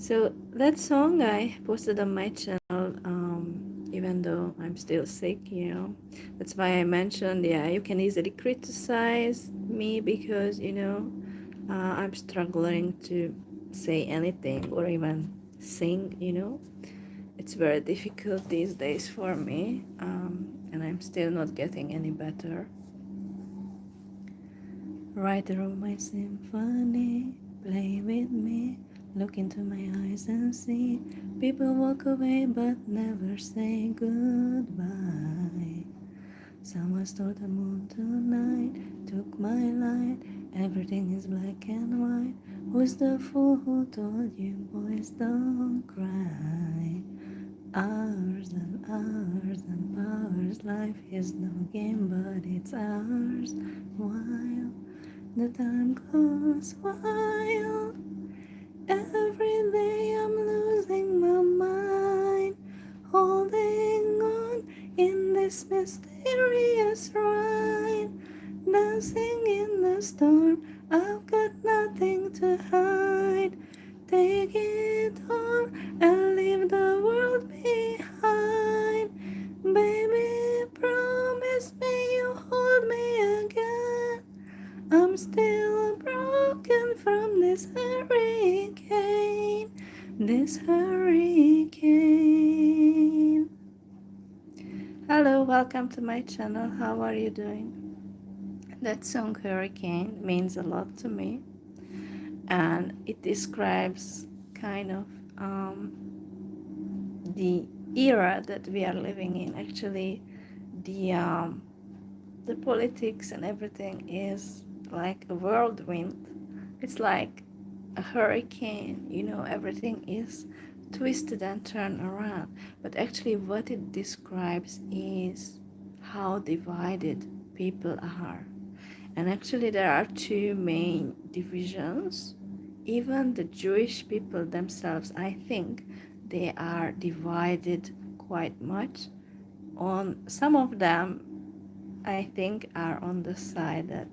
So that song I posted on my channel, even though I'm still sick. That's why I mentioned, yeah, you can easily criticize me because, I'm struggling to say anything or even sing. It's very difficult these days for me, and I'm still not getting any better. Write my symphony, play with me, look into my eyes and see. People walk away but never say goodbye. Someone stole the moon tonight, took my light, everything is black and white. Who's the fool who told you boys don't cry? Hours and hours and hours, life is no game but it's ours. While the time goes wild, every day I'm losing my mind, holding on in this mysterious ride, dancing in the storm. I've got nothing to hide. Take it all and leave the world behind. Baby, promise me you'll hold me again. I'm still broken from this hurricane, this hurricane. Hello, welcome to my channel. How are you doing? That song Hurricane means a lot to me, and it describes kind of the era that we are living in. Actually, the politics and everything is like a whirlwind. It's like a hurricane, everything is twisted and turned around. But actually, what it describes is how divided people are. And actually, there are two main divisions. Even the Jewish people themselves, I think, they are divided quite much. On some of them, I think, are on the side that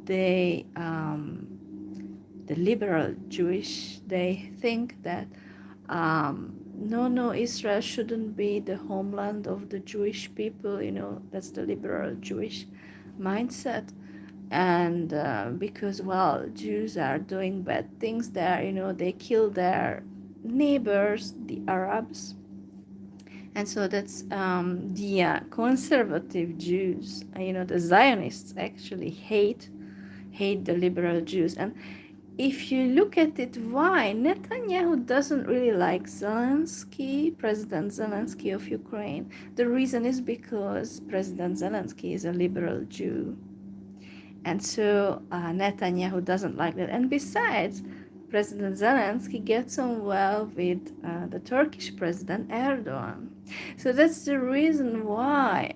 they, the liberal Jewish, they think that no, Israel shouldn't be the homeland of the Jewish people. That's the liberal Jewish mindset. And because, well, Jews are doing bad things there, they kill their neighbors, the Arabs. And so that's the conservative Jews, the Zionists actually hate the liberal Jews. And if you look at it, why Netanyahu doesn't really like Zelensky, President Zelensky of Ukraine? The reason is because President Zelensky is a liberal Jew. And so Netanyahu doesn't like that. And besides, President Zelensky gets on well with the Turkish President Erdogan. So that's the reason why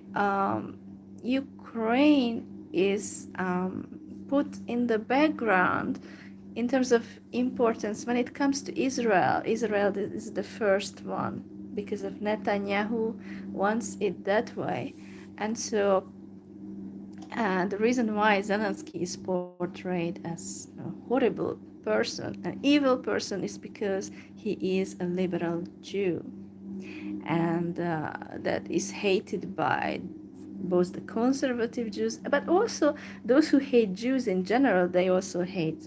Ukraine is put in the background in terms of importance when it comes to Israel. Israel is the first one because of Netanyahu wants it that way. And so the reason why Zelensky is portrayed as a horrible person, an evil person, is because he is a liberal Jew. And that is hated by both the conservative Jews, but also those who hate Jews in general. They also hate,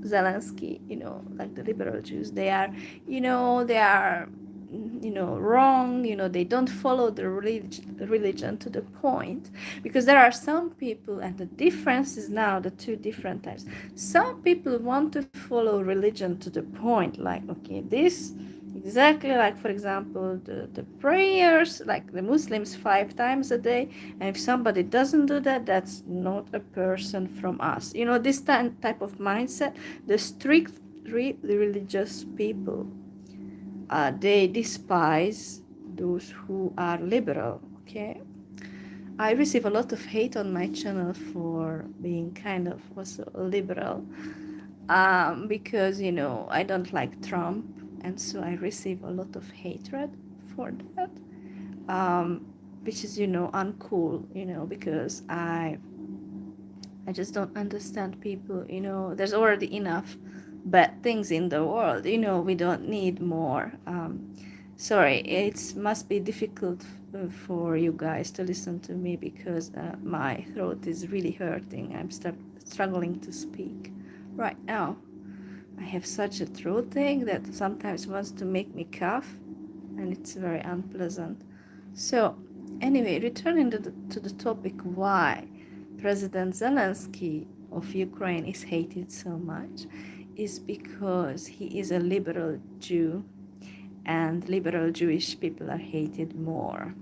Zelensky, like the liberal Jews. They are wrong. They don't follow the religion to the point, because there are some people, and the difference is now the two different types. Some people want to follow religion to the point, like, okay, this exactly, like, for example, the prayers, like the Muslims 5 times a day, and if somebody doesn't do that, that's not a person from us. This type of mindset. The strict religious people, they despise those who are liberal. Okay, I receive a lot of hate on my channel for being kind of also liberal, because I don't like Trump, and so I receive a lot of hatred for that, which is uncool, because I just don't understand people, there's already enough bad things in the world, we don't need more. Sorry, it must be difficult for you guys to listen to me because my throat is really hurting. I'm struggling to speak right now. I have such a throat thing that sometimes wants to make me cough, and it's very unpleasant. So, anyway, returning to the topic, why President Zelensky of Ukraine is hated so much is because he is a liberal Jew, and liberal Jewish people are hated more.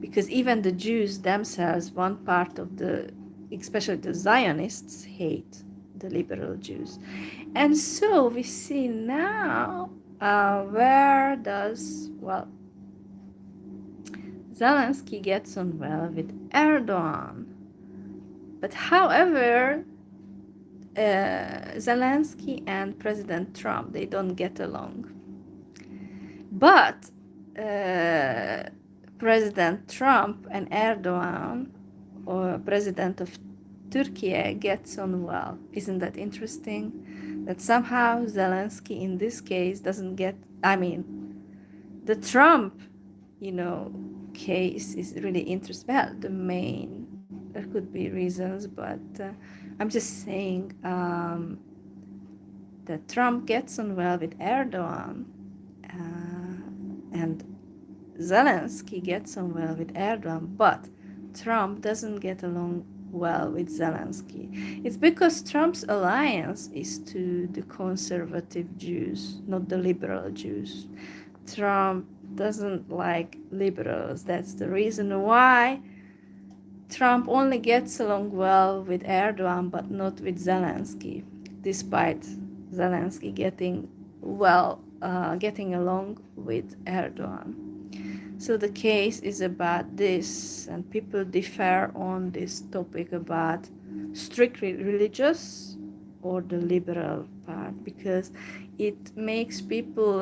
Because even the Jews themselves, one part of especially the Zionists, hate the liberal Jews. And so we see now Zelensky gets on well with Erdogan. But however, Zelensky and President Trump, they don't get along. But President Trump and Erdogan, or President of Turkey, gets on well. Isn't that interesting? That somehow Zelensky in this case doesn't get, the Trump, case is really interesting. Well, there could be reasons, but I'm just saying that Trump gets on well with Erdogan, and Zelensky gets on well with Erdogan, but Trump doesn't get along well with Zelensky. It's because Trump's alliance is to the conservative Jews, not the liberal Jews. Trump doesn't like liberals. That's the reason why Trump only gets along well with Erdogan, but not with Zelensky, despite Zelensky getting along with Erdogan. So the case is about this, and people differ on this topic about strictly religious or the liberal part, because it makes people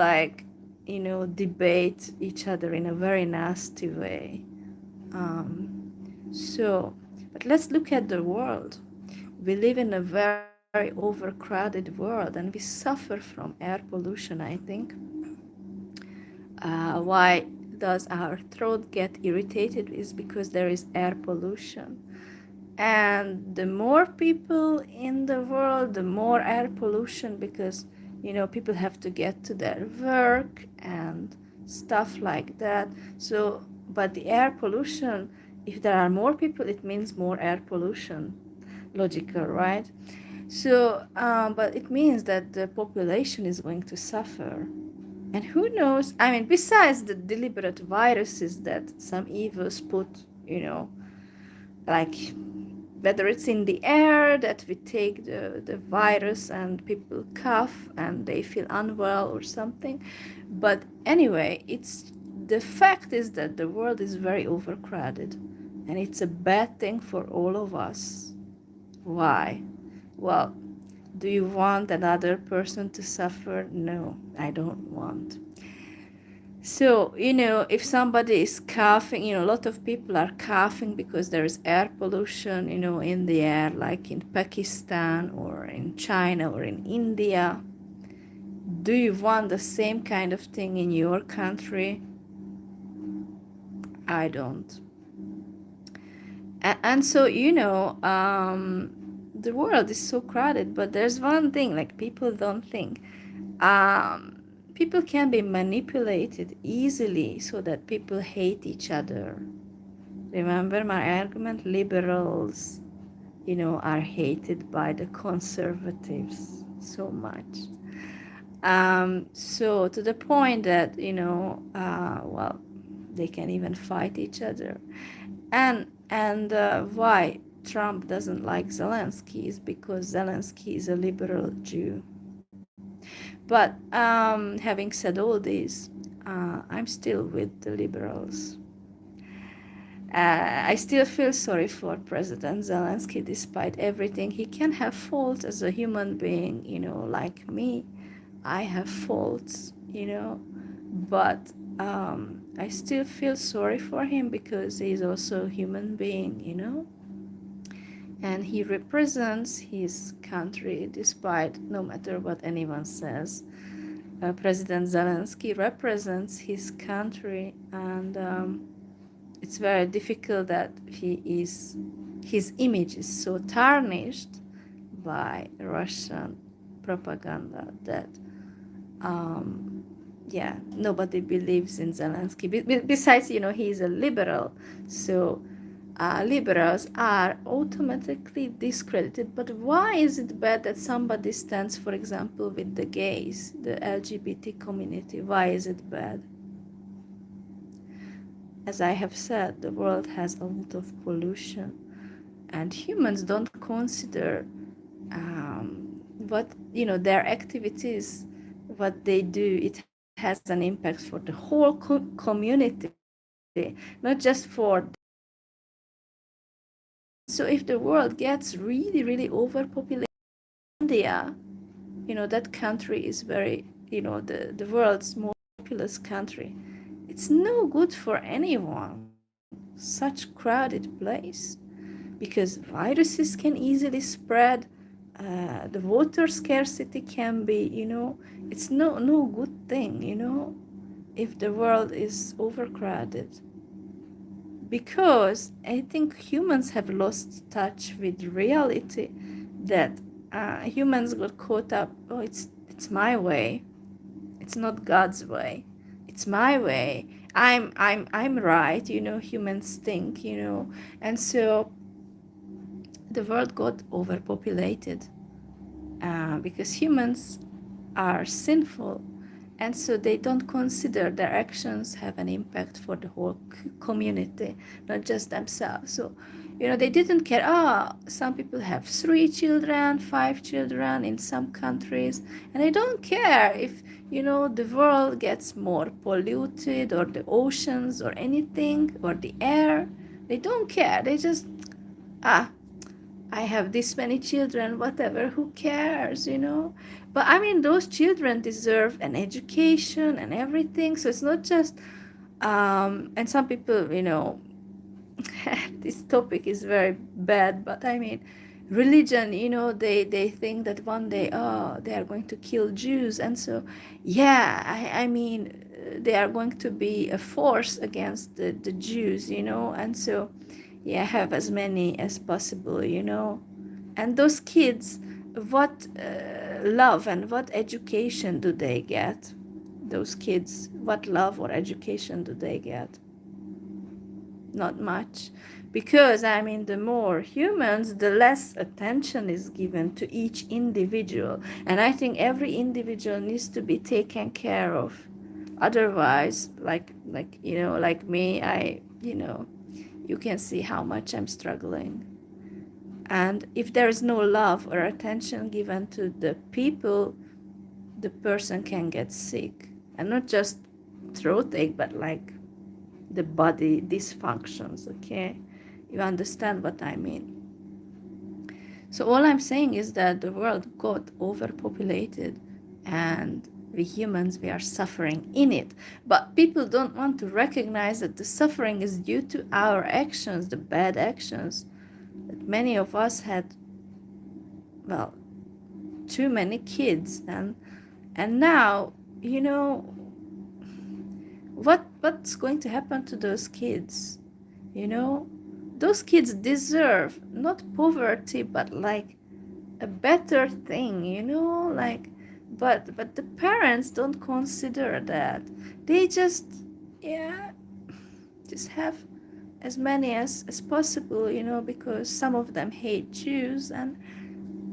debate each other in a very nasty way. But let's look at the world. We live in a very overcrowded world, and we suffer from air pollution, I think. Why does our throat get irritated? Is because there is air pollution. And the more people in the world, the more air pollution, because people have to get to their work and stuff like that. So, but the air pollution, if there are more people, it means more air pollution. Logical, right? So, but it means that the population is going to suffer. And who knows? Besides the deliberate viruses that some evils put, like whether it's in the air that we take the virus and people cough and they feel unwell or something. But anyway, the fact is that the world is very overcrowded, and it's a bad thing for all of us. Why? Well, do you want another person to suffer? No, I don't want. So, if somebody is coughing, a lot of people are coughing because there is air pollution, in the air, like in Pakistan or in China or in India. Do you want the same kind of thing in your country? I don't. And so, the world is so crowded, but there's one thing, like people don't think. People can be manipulated easily so that people hate each other. Remember my argument? Liberals, are hated by the conservatives so much. So to the point that, they can even fight each other. And why Trump doesn't like Zelensky is because Zelensky is a liberal Jew. But having said all this, I'm still with the liberals. I still feel sorry for President Zelensky despite everything. He can have faults as a human being, like me. I have faults, but I still feel sorry for him because he's also a human being, and he represents his country despite no matter what anyone says. President Zelensky represents his country, and it's very difficult that his image is so tarnished by Russian propaganda that um, yeah, nobody believes in Zelensky. Besides, he's a liberal, so liberals are automatically discredited. But why is it bad that somebody stands, for example, with the gays, the LGBT community? Why is it bad? As I have said, the world has a lot of pollution, and humans don't consider what their activities, what they do. It has an impact for the whole community, not just for so if the world gets really, really overpopulated, India, that country is very, the world's most populous country. It's no good for anyone, such crowded place, because viruses can easily spread. The water scarcity can be, it's no good thing, if the world is overcrowded. Because I think humans have lost touch with reality, that humans got caught up. Oh, it's my way. It's not God's way. It's my way. I'm right. Humans think. And so the world got overpopulated because humans are sinful, and so they don't consider their actions have an impact for the whole community, not just themselves. So they didn't care. Some people have 3 children, 5 children in some countries, and they don't care if the world gets more polluted, or the oceans, or anything, or the air. They don't care. They just I have this many children, whatever, who cares, But I mean, those children deserve an education and everything. So it's not just, and some people, this topic is very bad, but I mean, religion, they think that one day, they are going to kill Jews. And so, yeah, I mean, they are going to be a force against the Jews, and so, yeah, have as many as possible, and those kids, what love and what education do they get? Those kids, what love or education do they get? Not much. Because I mean, the more humans, the less attention is given to each individual, and I think every individual needs to be taken care of. Otherwise, like me, you can see how much I'm struggling. And if there is no love or attention given to the people, the person can get sick. And not just throat ache, but like the body dysfunctions, okay? You understand what I mean? So all I'm saying is that the world got overpopulated, and we humans, we are suffering in it. But people don't want to recognize that the suffering is due to our actions, the bad actions. That many of us had, well, too many kids, and now, what's going to happen to those kids? Those kids deserve not poverty, but like a better thing, but the parents don't consider that. They just, yeah, just have as many as possible, because some of them hate Jews. And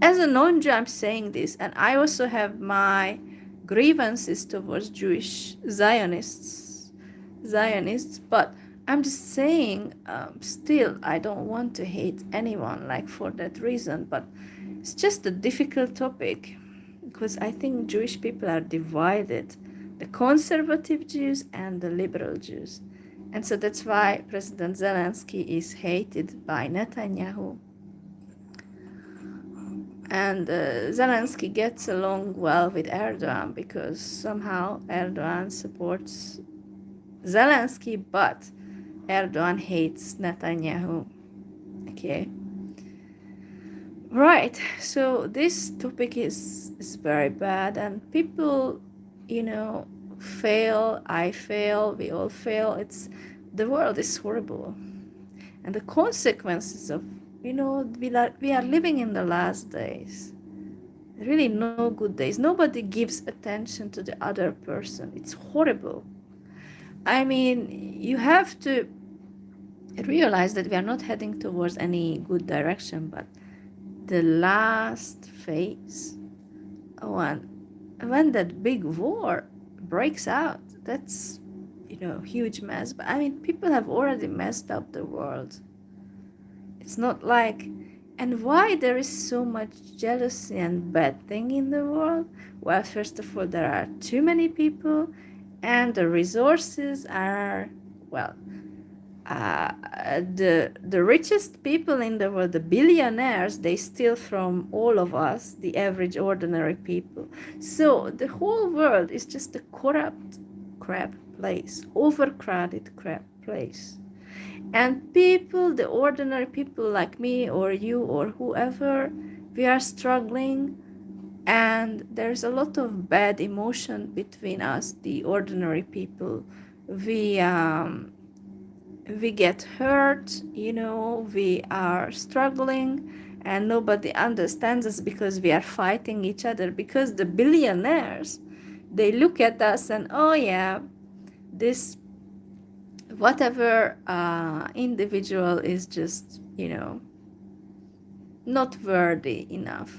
as a non-Jew, I'm saying this, and I also have my grievances towards Jewish Zionists, but I'm just saying, still, I don't want to hate anyone, like, for that reason, but it's just a difficult topic, because I think Jewish people are divided, the conservative Jews and the liberal Jews. And so that's why President Zelensky is hated by Netanyahu. And Zelensky gets along well with Erdogan, because somehow Erdogan supports Zelensky, but Erdogan hates Netanyahu. Okay. Right. So this topic is very bad, and people, you know, fail. I fail. We all fail. It's the world is horrible, and the consequences of, we are living in the last days. Really, no good days. Nobody gives attention to the other person. It's horrible. I mean, you have to realize that we are not heading towards any good direction, but the last phase, when when that big war breaks out, that's, huge mess. But I mean, people have already messed up the world. It's not like, and why there is so much jealousy and bad thing in the world? Well, first of all, there are too many people, and the resources are, well, the richest people in the world, the billionaires, they steal from all of us, the average ordinary people. So the whole world is just a corrupt crap place, overcrowded crap place. And people, the ordinary people like me or you or whoever, we are struggling, and there's a lot of bad emotion between us, the ordinary people. We um, we get hurt, we are struggling, and nobody understands us because we are fighting each other. Because the billionaires, they look at us and, oh yeah, this whatever individual is just, not worthy enough.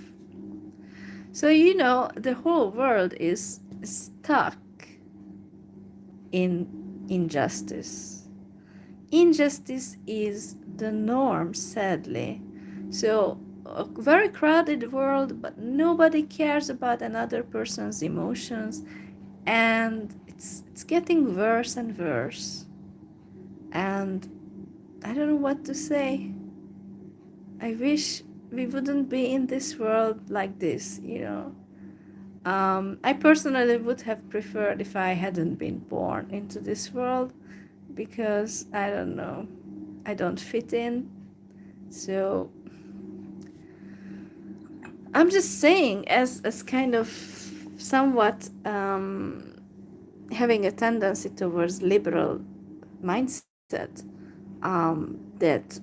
So, the whole world is stuck in injustice. Injustice is the norm, sadly. So, a very crowded world, but nobody cares about another person's emotions, and it's getting worse and worse. And I don't know what to say. I wish we wouldn't be in this world like this. I personally would have preferred if I hadn't been born into this world, because I don't know, I don't fit in. So I'm just saying, as kind of somewhat having a tendency towards liberal mindset, that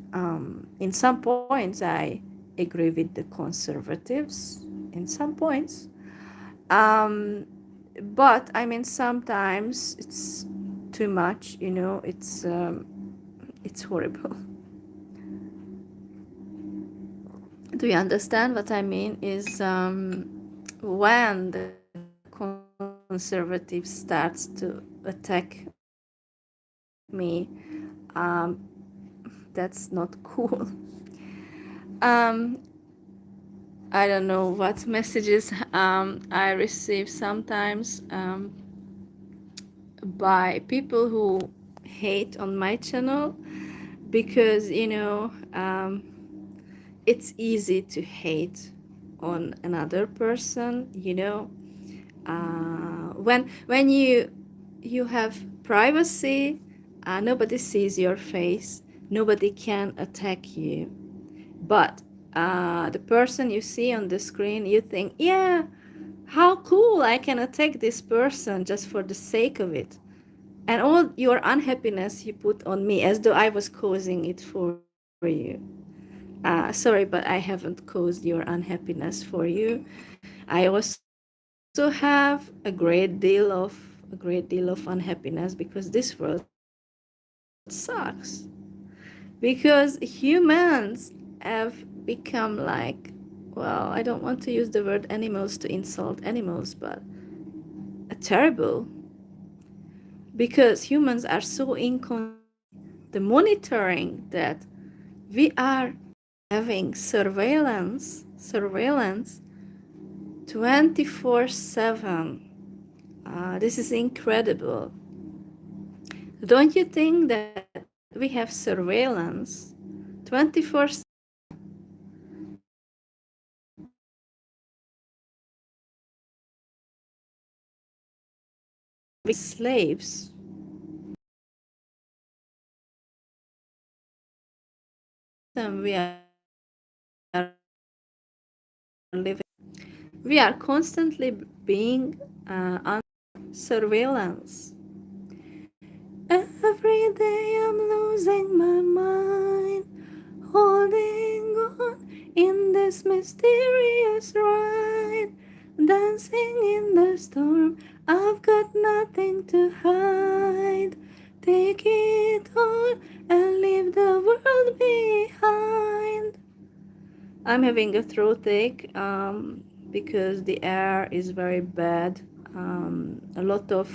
in some points I agree with the conservatives, in some points. Um, but I mean, sometimes it's too much, it's horrible. Do you understand what I mean? Is when the conservative starts to attack me, um, that's not cool. um, I don't know what messages I receive sometimes by people who hate on my channel, because it's easy to hate on another person. When you have privacy, nobody sees your face, nobody can attack you. But the person you see on the screen, you think, yeah, how cool, I can attack this person just for the sake of it. And all your unhappiness you put on me, as though I was causing it for you. Sorry, but I haven't caused your unhappiness for you. I also have a great deal of unhappiness, because this world sucks. Because humans have become like, well, I don't want to use the word animals to insult animals, but terrible. Because humans are so inconsistent. The monitoring that we are having, surveillance 24/7. This is incredible. Don't you think that we have surveillance 24/7? We are slaves. We are living. We are constantly being under surveillance. Every day I'm losing my mind, holding on in this mysterious ride, dancing in the storm. I've got nothing to hide. Take it all and leave the world behind. I'm having a throat ache because the air is very bad. A lot of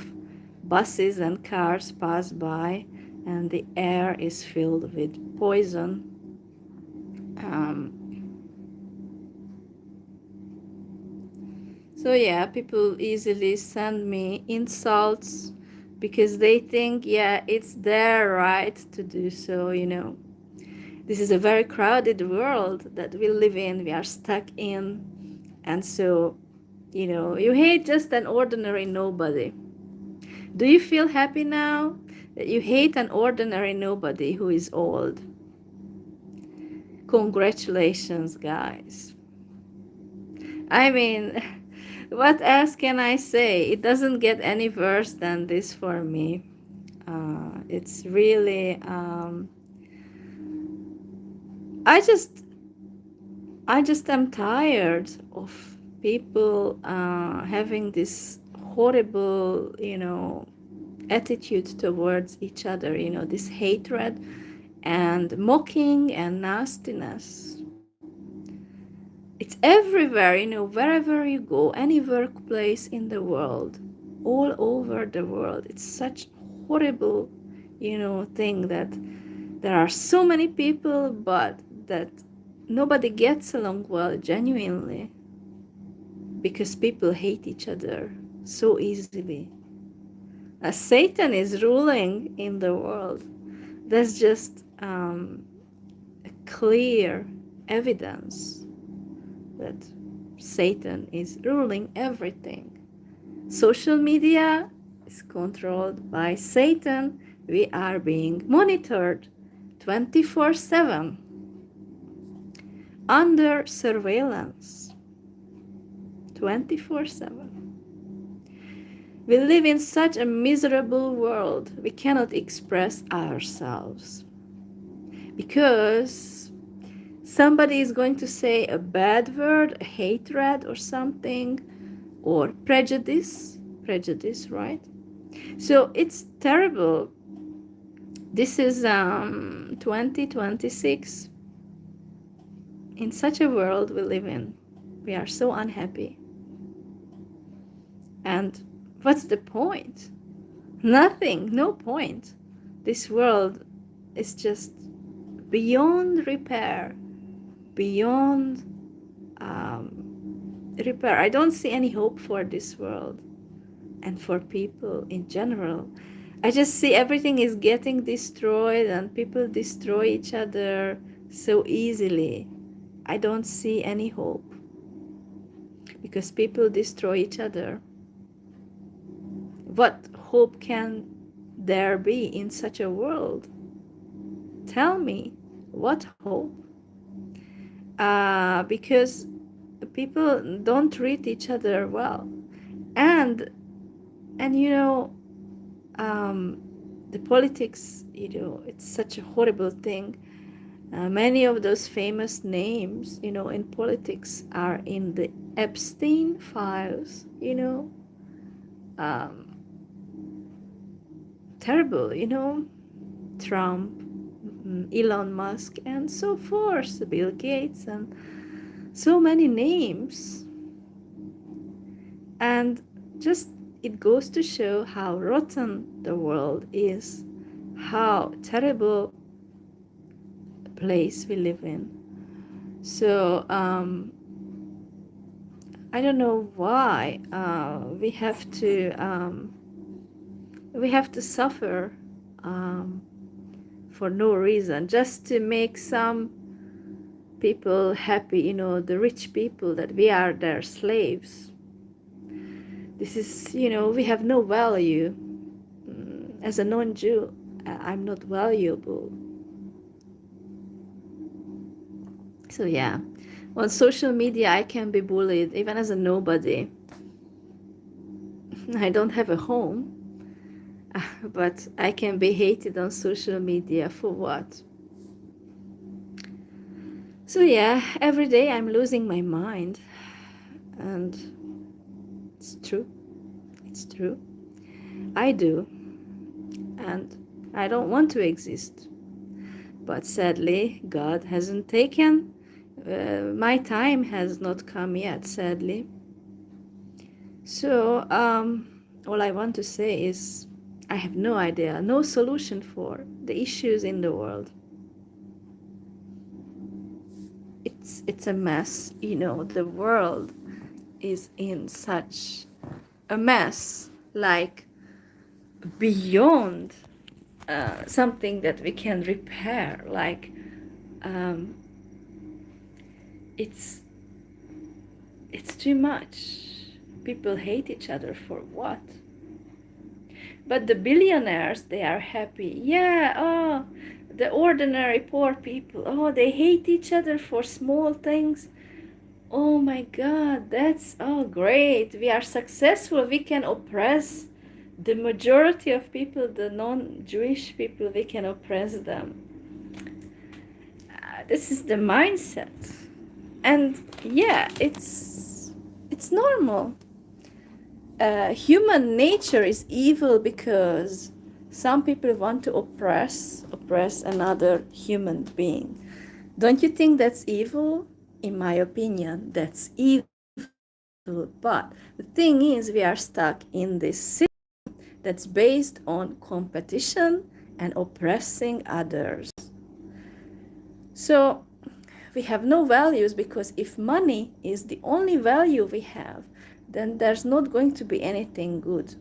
buses and cars pass by, and the air is filled with poison. Um, so yeah, people easily send me insults because they think, yeah, it's their right to do so. This is a very crowded world that we live in, we are stuck in. And so, you hate just an ordinary nobody. Do you feel happy now that you hate an ordinary nobody who is old? Congratulations, guys. I mean, what else can I say? It doesn't get any worse than this for me. It's really, I just I just am tired of people having this horrible, attitude towards each other, this hatred and mocking and nastiness. It's everywhere, wherever you go, any workplace in the world, all over the world. It's such horrible, thing that there are so many people, but that nobody gets along well genuinely because people hate each other so easily. As Satan is ruling in the world, that's just a clear evidence that Satan is ruling everything. Social media is controlled by Satan. We are being monitored 24/7, under surveillance 24/7. We live in such a miserable world. We cannot express ourselves because somebody is going to say a bad word, a hatred or something, or prejudice, right? So it's terrible. This is 2026. In such a world we live in, we are so unhappy. And what's the point? Nothing, no point. This world is just beyond repair, beyond repair. I don't see any hope for this world and for people in general. I just see everything is getting destroyed and people destroy each other so easily. I don't see any hope because people destroy each other. What hope can there be in such a world? Tell me, what hope? Because people don't treat each other well, and the politics, it's such a horrible thing. Many of those famous names, in politics are in the Epstein files, um, terrible, Trump, Elon Musk, and so forth, Bill Gates, and so many names. And just it goes to show how rotten the world is, how terrible a place we live in. So I don't know why we have to suffer for no reason, just to make some people happy, the rich people, that we are their slaves. This is, we have no value. As a non-Jew, I'm not valuable. So yeah, On social media, I can be bullied even as a nobody. I don't have a home, but I can be hated on social media for what? So, yeah, every day I'm losing my mind. And it's true. It's true. I do. And I don't want to exist. But sadly, God hasn't taken. My time has not come yet, sadly. So, all I want to say is I have no idea, no solution for the issues in the world. It's a mess, you know. The world is in such a mess, like beyond something that we can repair. Like um, it's it's too much. People hate each other for what? But the billionaires, they are happy. Yeah, oh, the ordinary poor people, oh, they hate each other for small things. Oh my God, that's oh great. We are successful. We can oppress the majority of people, the non-Jewish people, we can oppress them. This is the mindset. And yeah, it's normal. Human nature is evil because some people want to oppress another human being. Don't you think that's evil? In my opinion, that's evil. But the thing is, we are stuck in this system that's based on competition and oppressing others. So we have no values, because if money is the only value we have, then there's not going to be anything good.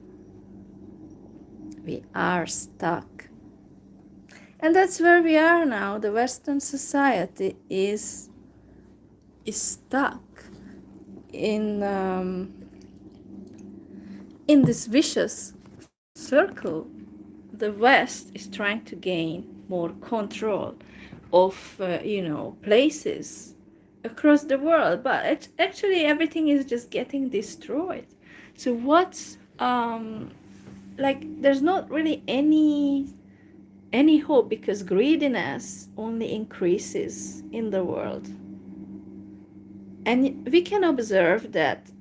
We are stuck. And that's where we are now. The Western society is stuck in this vicious circle. The West is trying to gain more control of places across the world, but actually everything is just getting destroyed. So what's like there's not really any hope, because greediness only increases in the world. And we can observe that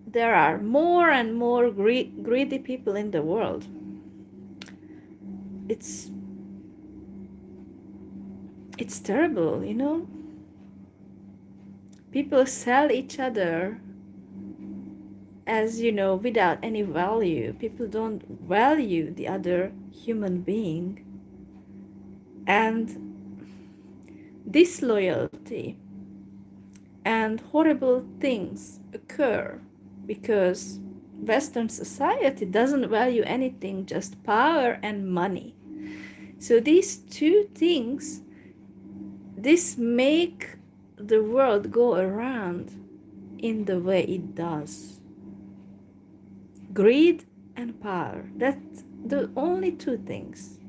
there are more and more greedy people in the world. It's it's terrible, you know. People sell each other as, without any value. People don't value the other human being. And disloyalty and horrible things occur because Western society doesn't value anything, just power and money. So these two things, this make the world go around in the way it does. Greed and power, that's the only two things.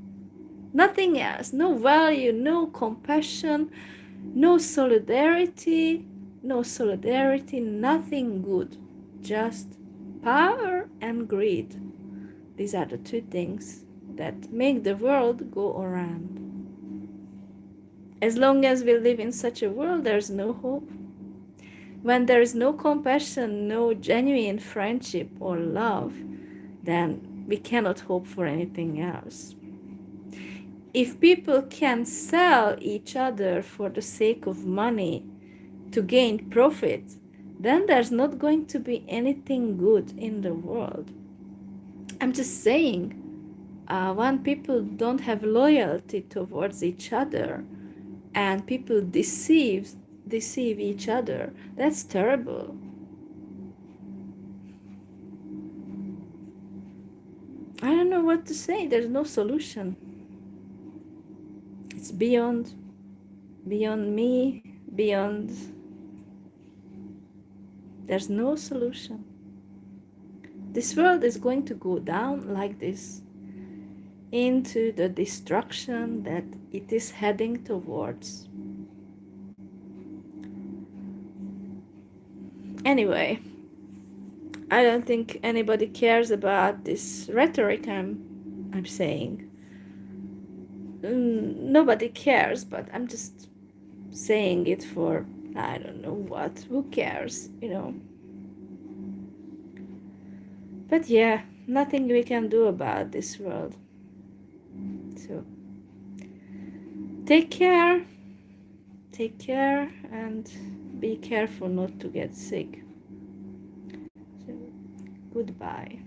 Nothing else. No value, no compassion, no solidarity, nothing good. Just power and greed. These are the two things that make the world go around. As long as we live in such a world, there's no hope. When there is no compassion, no genuine friendship or love, then we cannot hope for anything else. If people can sell each other for the sake of money to gain profit, then there's not going to be anything good in the world. I'm just saying, when people don't have loyalty towards each other and people deceive each other, that's terrible. I don't know what to say. There's no solution. It's beyond me, beyond. There's no solution. This world is going to go down like this into the destruction that it is heading towards. Anyway, I don't think anybody cares about this rhetoric I'm saying. Nobody cares, but I'm just saying it for I don't know what. Who cares, you know? But yeah, nothing we can do about this world. So take care, and be careful not to get sick. So goodbye.